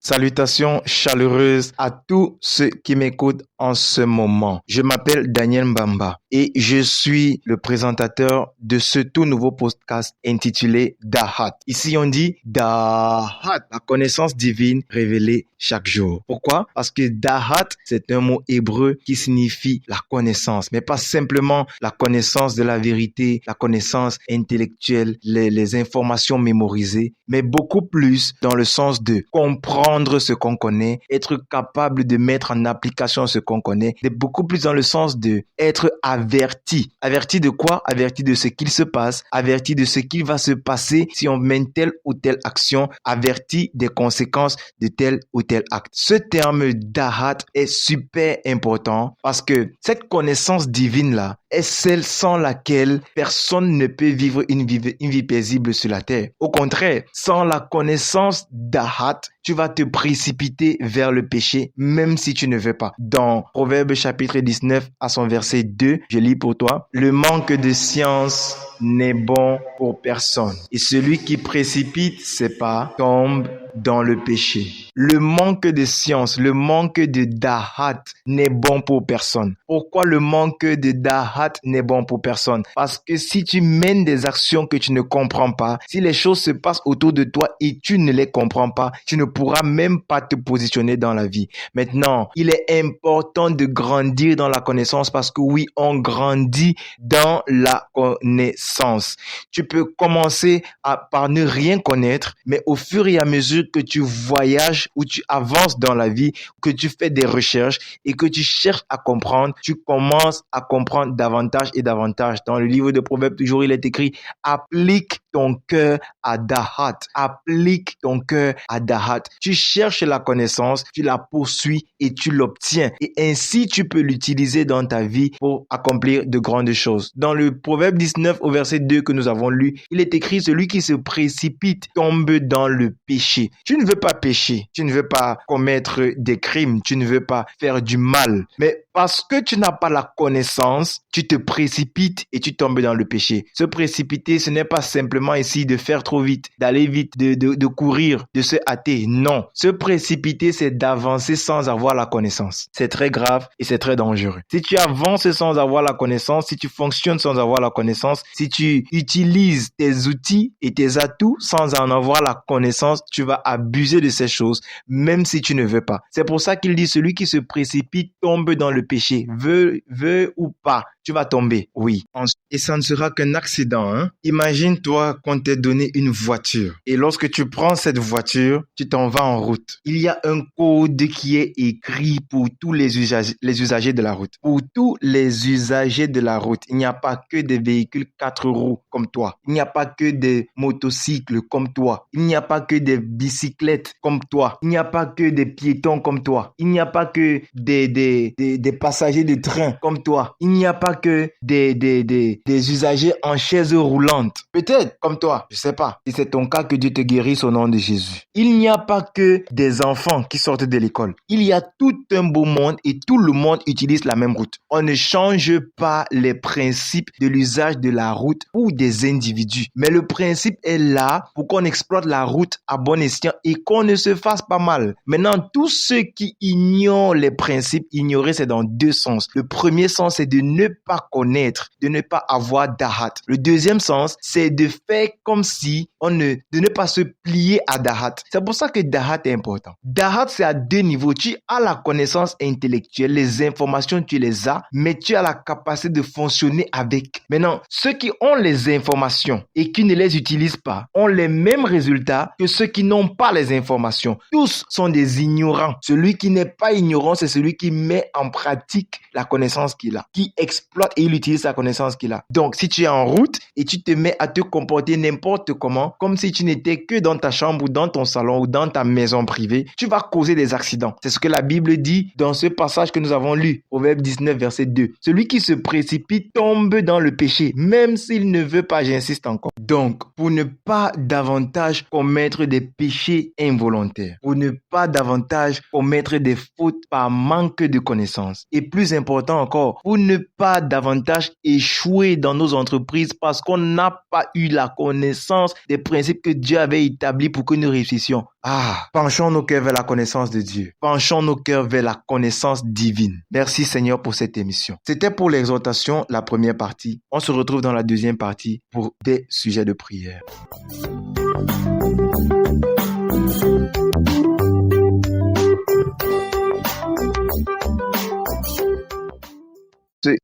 Salutations chaleureuses à tous ceux qui m'écoutent en ce moment. Je m'appelle Daniel Mbamba et je suis le présentateur de ce tout nouveau podcast intitulé Dahat. Ici on dit Dahat, la connaissance divine révélée chaque jour. Pourquoi? Parce que Dahat, c'est un mot hébreu qui signifie la connaissance, mais pas simplement la connaissance de la vérité, la connaissance intellectuelle, les informations mémorisées, mais beaucoup plus dans le sens de comprendre ce qu'on connaît, être capable de mettre en application ce qu'on connaît, mais beaucoup plus dans le sens de être averti. Averti de quoi? Averti de ce qu'il se passe, averti de ce qui va se passer si on mène telle ou telle action, averti des conséquences de tel ou tel acte. Ce terme dahat est super important parce que cette connaissance divine-là est celle sans laquelle personne ne peut vivre une vie paisible sur la terre. Au contraire, sans la connaissance dahat, tu vas te précipiter vers le péché, même si tu ne veux pas. Dans Proverbe chapitre 19 à son verset 2, je lis pour toi, « Le manque de science n'est bon pour personne. Et celui qui précipite ses pas tombe dans le péché. » Le manque de science, le manque de dahat n'est bon pour personne. Pourquoi le manque de dahat n'est bon pour personne? Parce que si tu mènes des actions que tu ne comprends pas, si les choses se passent autour de toi et tu ne les comprends pas, tu ne pourras même pas te positionner dans la vie. Maintenant, il est important de grandir dans la connaissance parce que oui, on grandit dans la connaissance. Tu peux commencer par ne rien connaître, mais au fur et à mesure que tu voyages, où tu avances dans la vie, que tu fais des recherches et que tu cherches à comprendre, tu commences à comprendre davantage et davantage. Dans le livre de Proverbes, toujours, il est écrit « Applique ton cœur à dahat. » Applique ton cœur à dahat. Tu cherches la connaissance, tu la poursuis et tu l'obtiens. Et ainsi, tu peux l'utiliser dans ta vie pour accomplir de grandes choses. Dans le Proverbe 19 au verset 2 que nous avons lu, il est écrit « Celui qui se précipite tombe dans le péché. » Tu ne veux pas pécher. Tu ne veux pas commettre des crimes, tu ne veux pas faire du mal. Mais parce que tu n'as pas la connaissance, tu te précipites et tu tombes dans le péché. Se précipiter, ce n'est pas simplement ici de faire trop vite, d'aller vite, de courir, de se hâter. Non. Se précipiter, c'est d'avancer sans avoir la connaissance. C'est très grave et c'est très dangereux. Si tu avances sans avoir la connaissance, si tu fonctionnes sans avoir la connaissance, si tu utilises tes outils et tes atouts sans en avoir la connaissance, tu vas abuser de ces choses, même si tu ne veux pas. C'est pour ça qu'il dit, celui qui se précipite tombe dans le péché. Veux ou pas, tu vas tomber. Oui. Et ça ne sera qu'un accident. Hein? Imagine-toi qu'on t'ait donné une voiture. Et lorsque tu prends cette voiture, tu t'en vas en route. Il y a un code qui est écrit pour tous les usagers de la route. Pour tous les usagers de la route. Il n'y a pas que des véhicules 4 roues comme toi. Il n'y a pas que des motocycles comme toi. Il n'y a pas que des bicyclettes comme toi. Il n'y a pas que des piétons comme toi. Il n'y a pas que des passagers de train comme toi. Il n'y a pas que des usagers en chaise roulante. Peut-être comme toi, je sais pas. Si c'est ton cas, que Dieu te guérisse au nom de Jésus. Il n'y a pas que des enfants qui sortent de l'école. Il y a tout un beau monde et tout le monde utilise la même route. On ne change pas les principes de l'usage de la route pour des individus. Mais le principe est là pour qu'on exploite la route à bon escient et qu'on ne se fasse pas mal. Maintenant, tous ceux qui ignorent les principes, ignorer c'est dans deux sens. Le premier sens, c'est de ne pas connaître, de ne pas avoir dahat. Le deuxième sens, c'est de faire comme si de ne pas se plier à dahat. C'est pour ça que dahat est important. Dahat, c'est à deux niveaux. Tu as la connaissance intellectuelle, les informations, tu les as, mais tu as la capacité de fonctionner avec. Maintenant, ceux qui ont les informations et qui ne les utilisent pas ont les mêmes résultats que ceux qui n'ont pas les informations. Tous sont des ignorants. Celui qui n'est pas ignorant, c'est celui qui met en pratique la connaissance qu'il a, qui exploite et il utilise la connaissance qu'il a. Donc, si tu es en route et tu te mets à te comporter n'importe comment, comme si tu n'étais que dans ta chambre ou dans ton salon ou dans ta maison privée, tu vas causer des accidents. C'est ce que la Bible dit dans ce passage que nous avons lu, Proverbe 19, verset 2. Celui qui se précipite tombe dans le péché, même s'il ne veut pas, j'insiste encore. Donc, pour ne pas davantage commettre des péchés involontaires, pour ne pas davantage commettre des fautes par manque de connaissance, et plus important encore, pour ne pas davantage échouer dans nos entreprises parce qu'on n'a pas eu la connaissance des principes que Dieu avait établis pour que nous réussissions. Penchons nos cœurs vers la connaissance de Dieu. Penchons nos cœurs vers la connaissance divine. Merci Seigneur pour cette émission. C'était pour l'exhortation, la première partie. On se retrouve dans la deuxième partie pour des sujets de prière.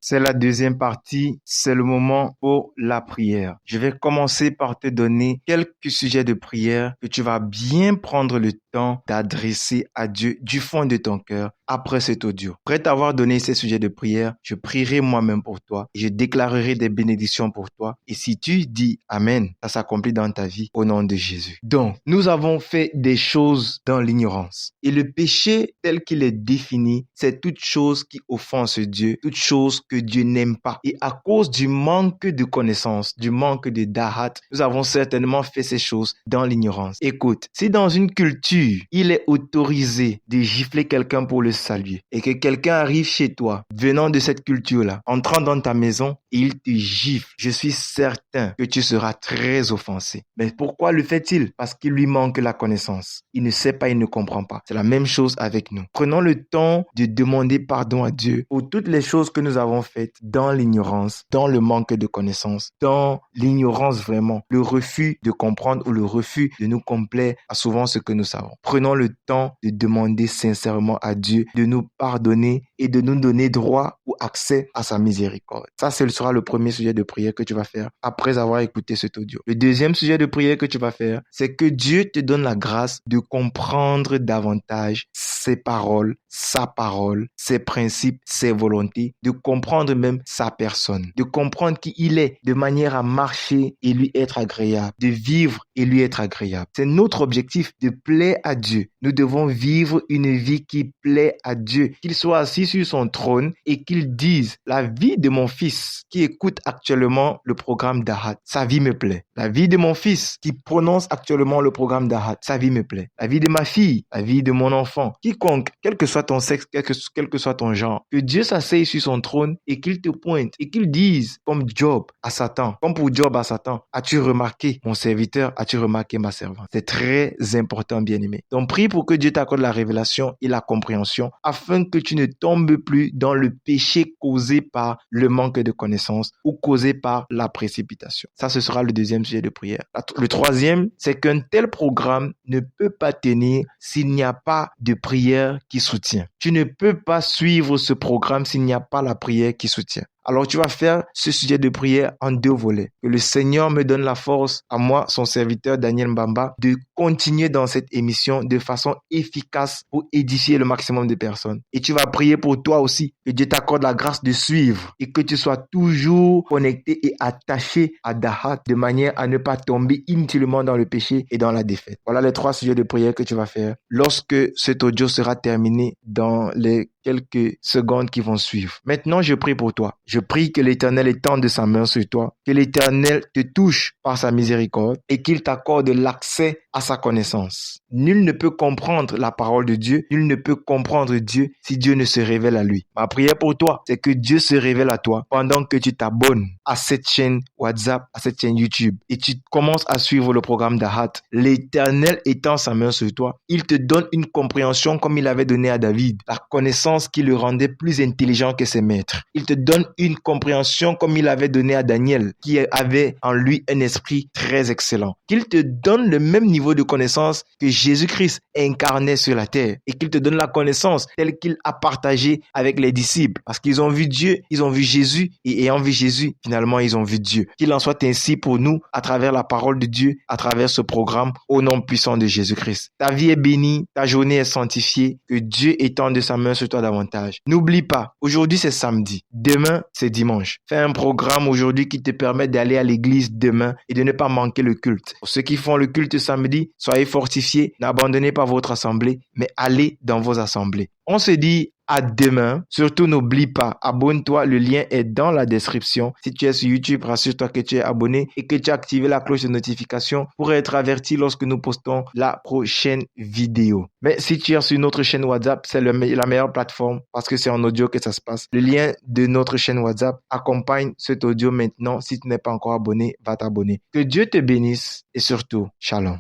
C'est la deuxième partie, c'est le moment pour la prière. Je vais commencer par te donner quelques sujets de prière que tu vas bien prendre le temps d'adresser à Dieu du fond de ton cœur après cet audio. Après t'avoir donné ces sujets de prière, je prierai moi-même pour toi et je déclarerai des bénédictions pour toi. Et si tu dis Amen, ça s'accomplit dans ta vie au nom de Jésus. Donc, nous avons fait des choses dans l'ignorance. Et le péché tel qu'il est défini, c'est toute chose qui offense Dieu, toute chose que Dieu n'aime pas. Et à cause du manque de connaissance, du manque de dahat, nous avons certainement fait ces choses dans l'ignorance. Écoute, si dans une culture, il est autorisé de gifler quelqu'un pour le saluer et que quelqu'un arrive chez toi, venant de cette culture-là, entrant dans ta maison et il te gifle, je suis certain que tu seras très offensé. Mais pourquoi le fait-il? Parce qu'il lui manque la connaissance. Il ne sait pas, il ne comprend pas. C'est la même chose avec nous. Prenons le temps de demander pardon à Dieu pour toutes les choses que nous avons faites dans l'ignorance, dans le manque de connaissance, dans l'ignorance vraiment, le refus de comprendre ou le refus de nous complaire à souvent ce que nous savons. Prenons le temps de demander sincèrement à Dieu de nous pardonner et de nous donner droit ou accès à sa miséricorde. Ça, ce sera le premier sujet de prière que tu vas faire après avoir écouté cet audio. Le deuxième sujet de prière que tu vas faire, c'est que Dieu te donne la grâce de comprendre davantage ses paroles, sa parole, ses principes, ses volontés, de comprendre même sa personne, de comprendre qui il est, de manière à marcher et lui être agréable, de vivre et lui être agréable. C'est notre objectif de plaire à Dieu. Nous devons vivre une vie qui plaît à Dieu, qu'il soit assis sur son trône et qu'il dise la vie de mon fils qui écoute actuellement le programme Dahat, sa vie me plaît. La vie de mon fils qui prononce actuellement le programme Dahat, sa vie me plaît. La vie de ma fille, la vie de mon enfant, quiconque, quel que soit ton sexe, quel que soit ton genre, que Dieu s'asseye sur son trône et qu'il te pointe et qu'il dise comme Job à Satan, comme pour Job à Satan, as-tu remarqué mon serviteur, as-tu remarqué ma servante? C'est très important, bien-aimé. Donc prie pour que Dieu t'accorde la révélation et la compréhension afin que tu ne tombes plus dans le péché causé par le manque de connaissance ou causé par la précipitation. Ça, ce sera le deuxième sujet de prière. Le troisième, c'est qu'un tel programme ne peut pas tenir s'il n'y a pas de prière qui soutient. Tu ne peux pas suivre ce programme s'il n'y a pas la prière qui soutient. Alors tu vas faire ce sujet de prière en deux volets. Que le Seigneur me donne la force, à moi, son serviteur Daniel Mbamba, de continuer dans cette émission de façon efficace pour édifier le maximum de personnes. Et tu vas prier pour toi aussi, que Dieu t'accorde la grâce de suivre et que tu sois toujours connecté et attaché à Dahat de manière à ne pas tomber inutilement dans le péché et dans la défaite. Voilà les trois sujets de prière que tu vas faire lorsque cet audio sera terminé dans les quelques secondes qui vont suivre. Maintenant, je prie pour toi. Je prie que l'Éternel étende sa main sur toi, que l'Éternel te touche par sa miséricorde et qu'il t'accorde l'accès à sa connaissance. Nul ne peut comprendre la parole de Dieu, nul ne peut comprendre Dieu si Dieu ne se révèle à lui. Ma prière pour toi, c'est que Dieu se révèle à toi pendant que tu t'abonnes à cette chaîne WhatsApp, à cette chaîne YouTube et tu commences à suivre le programme Dahat. L'Éternel étend sa main sur toi. Il te donne une compréhension comme il avait donné à David, la connaissance qui le rendait plus intelligent que ses maîtres. Il te donne une compréhension comme il avait donné à Daniel, qui avait en lui un esprit très excellent. Qu'il te donne le même niveau de connaissance que Jésus-Christ incarné sur la terre et qu'il te donne la connaissance telle qu'il a partagé avec les disciples parce qu'ils ont vu Dieu, ils ont vu Jésus et ayant vu Jésus, finalement ils ont vu Dieu. Qu'il en soit ainsi pour nous à travers la parole de Dieu, à travers ce programme au nom puissant de Jésus-Christ. Ta vie est bénie, ta journée est sanctifiée, que Dieu étende sa main sur toi davantage. N'oublie pas, aujourd'hui c'est samedi, demain c'est dimanche. Fais un programme aujourd'hui qui te permet d'aller à l'église demain et de ne pas manquer le culte. Pour ceux qui font le culte samedi, soyez fortifiés, n'abandonnez pas votre assemblée, mais allez dans vos assemblées. On se dit À demain. Surtout, n'oublie pas, abonne-toi. Le lien est dans la description. Si tu es sur YouTube, rassure-toi que tu es abonné et que tu as activé la cloche de notification pour être averti lorsque nous postons la prochaine vidéo. Mais si tu es sur notre chaîne WhatsApp, c'est la meilleure plateforme parce que c'est en audio que ça se passe. Le lien de notre chaîne WhatsApp accompagne cet audio maintenant. Si tu n'es pas encore abonné, va t'abonner. Que Dieu te bénisse et surtout, shalom.